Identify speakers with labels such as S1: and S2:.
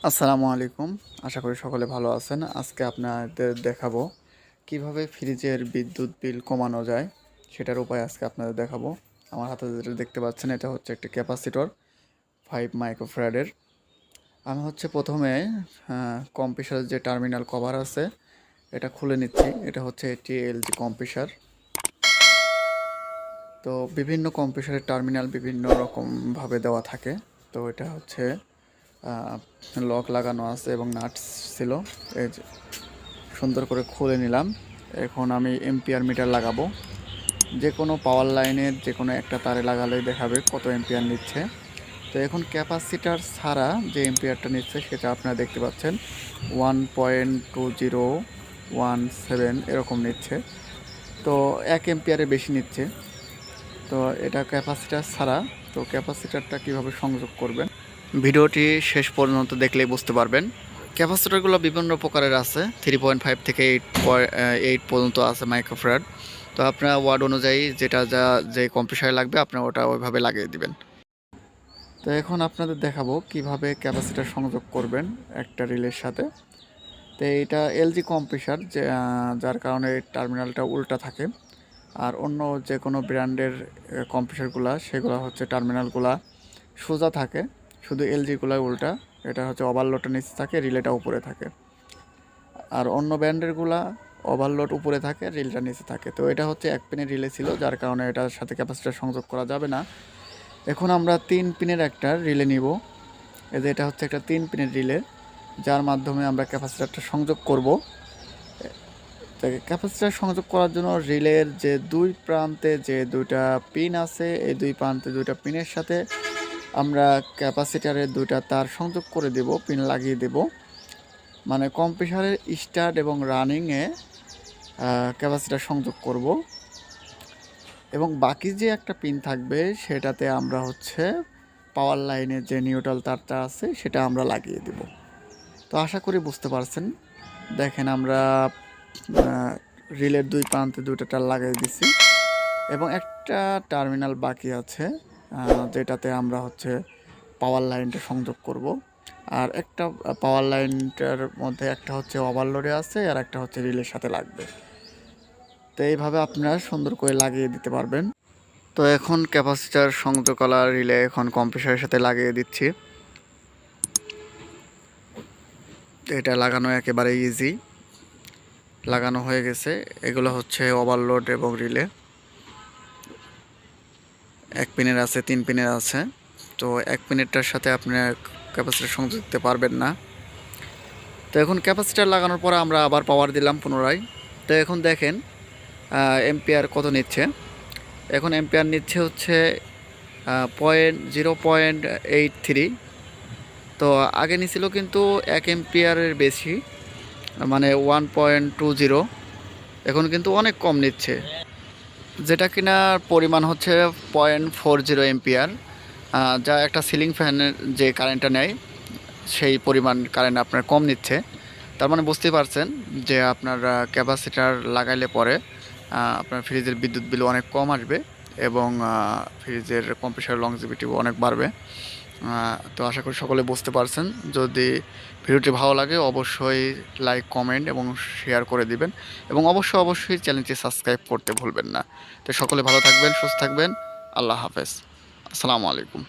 S1: আসসালামু আলাইকুম। আশা করি সকলে ভালো আছেন। আজকে আপনাদের দেখাবো কিভাবে ফ্রিজের বিদ্যুৎ বিল কমানো যায়, সেটার উপায় আজকে আপনাদের দেখাবো। আমার হাতে যেটা দেখতে পাচ্ছেন এটা হচ্ছে একটি ক্যাপাসিটর 5 মাইক্রোফ্যারাডের। আমি হচ্ছে প্রথমে কম্প্রেসারের যে টার্মিনাল কভার আছে এটা খুলে নিচ্ছি। এটা হচ্ছে এটি এলজি কম্প্রেসার। তো বিভিন্ন কম্প্রেসারের টার্মিনাল বিভিন্ন রকমভাবে দেওয়া থাকে। তো এটা হচ্ছে লক লাগানো আছে এবং নাটস ছিল। এই যে সুন্দর করে খুলে নিলাম। এখন আমি এম্পিয়ার মিটার লাগাবো। যে কোনো পাওয়ার লাইনের যে কোনো একটা তারে লাগালেই দেখাবে কত এম্পিয়ার নিচ্ছে। তো এখন ক্যাপাসিটার ছাড়া যে এম্পিয়ারটা নিচ্ছে সেটা আপনারা দেখতে পাচ্ছেন 1.2017 এরকম নিচ্ছে। তো 1 এম্পিয়ারের বেশি নিচ্ছে। তো এটা ক্যাপাসিটার ছাড়া। তো ক্যাপাসিটারটা কিভাবে সংযোগ করবেন ভিডিওটি শেষ পর্যন্ত দেখলেই বুঝতে পারবেন। ক্যাপাসিটরগুলো বিভিন্ন প্রকারের আছে, 3.5 থেকে 8 পর্যন্ত আছে মাইক্রোফ্যারাড। তো আপনার ওয়ার্ড অনুযায়ী যে কম্প্রেসারে লাগবে আপনার ওটা ওইভাবে লাগিয়ে দিবেন। তো এখন আপনাদের দেখাবো কিভাবে ক্যাপাসিটর সংযোগ করবেন একটা রিলের সাথে। তো এটা এলজি কম্প্রেসার যার কারণে টার্মিনালটা উল্টা থাকে। আর অন্য যে কোনো ব্র্যান্ডের কম্প্রেসারগুলো সেগুলো হচ্ছে টার্মিনালগুলা সোজা থাকে, শুধু এলজিগুলো উল্টা। এটা হচ্ছে ওভারলোডটা নিচে থাকে, রিলেটা উপরে থাকে। আর অন্য ব্র্যান্ডেরগুলা ওভারলোড উপরে থাকে, রিলটা নিচে থাকে। তো এটা হচ্ছে 1 পিনের রিলে ছিল, যার কারণে এটার সাথে ক্যাপাসিটার সংযোগ করা যাবে না। এখন আমরা 3 পিনের একটা রিলে নিব। এই যে এটা হচ্ছে একটা 3 পিনের রিলে, যার মাধ্যমে আমরা ক্যাপাসিটারটা সংযোগ করব। ক্যাপাসিটার সংযোগ করার জন্য রিলের যে দুই প্রান্তে যে দুইটা পিন আছে, এই দুই প্রান্তে দুইটা পিনের সাথে আমরা ক্যাপাসিটারের দুইটা তার সংযোগ করে দেব, পিন লাগিয়ে দেব। মানে কম্প্রেসারের স্টার্ট এবং রানিংয়ে ক্যাপাসিটার সংযোগ করব। এবং বাকি যে একটা পিন থাকবে সেটাতে আমরা হচ্ছে পাওয়ার লাইনের যে নিউট্রাল তারটা আছে সেটা আমরা লাগিয়ে দেব। তো আশা করি বুঝতে পারছেন। দেখেন আমরা রিলের দুই প্রান্তে দুইটা তার লাগিয়ে দিছি এবং একটা টার্মিনাল বাকি আছে, যেটাতে আমরা হচ্ছে পাওয়ার লাইনটা সংযোগ করব। আর একটা পাওয়ার লাইনটার মধ্যে একটা হচ্ছে ওভারলোডে আছে আর একটা হচ্ছে রিলের সাথে লাগবে। তো এইভাবে আপনারা সুন্দর করে লাগিয়ে দিতে পারবেন। তো এখন ক্যাপাসিটার সংযোগকলা রিলে এখন কম্প্রেসারের সাথে লাগিয়ে দিচ্ছি। এটা লাগানো একেবারে ইজি, লাগানো হয়ে গেছে। এগুলো হচ্ছে ওভারলোড এবং রিলে। 1 পিনের আছে, 3 পিনের আছে। তো 1 পিনেরটার সাথে আপনার ক্যাপাসিটার সংযোগ দিতে পারবেন না। তো এখন ক্যাপাসিটার লাগানোর পরে আমরা আবার পাওয়ার দিলাম পুনরায়। তো এখন দেখেন এম্পিয়ার কত নিচ্ছে। এখন এম্পিয়ার নিচ্ছে হচ্ছে 0.83। তো আগে নিছিল কিন্তু 1 এম্পিয়ারের বেশি, মানে 1.20। এখন কিন্তু অনেক কম নিচ্ছে, যেটা কিনা পরিমাণ হচ্ছে 0.40 এম্পিয়ার, যা একটা সিলিং ফ্যানের যে কারেন্টটা নেয় সেই পরিমাণ কারেন্ট আপনার কম নিচ্ছে। তার মানে বুঝতেই পারছেন যে আপনার ক্যাপাসিটার লাগাইলে পরে আপনার ফ্রিজের বিদ্যুৎ বিল অনেক কম আসবে এবং ফ্রিজের কম্প্রেসার লংজিভিটিও অনেক বাড়বে। তো আশা করি সকলে বুঝতে পারছেন। যদি ভিডিওটি ভালো লাগে অবশ্যই লাইক, কমেন্ট এবং শেয়ার করে দিবেন এবং অবশ্যই চ্যানেলটি সাবস্ক্রাইব করতে ভুলবেন না। তো সকলে ভালো থাকবেন, সুস্থ থাকবেন। আল্লাহ হাফেজ। আসসালামু আলাইকুম।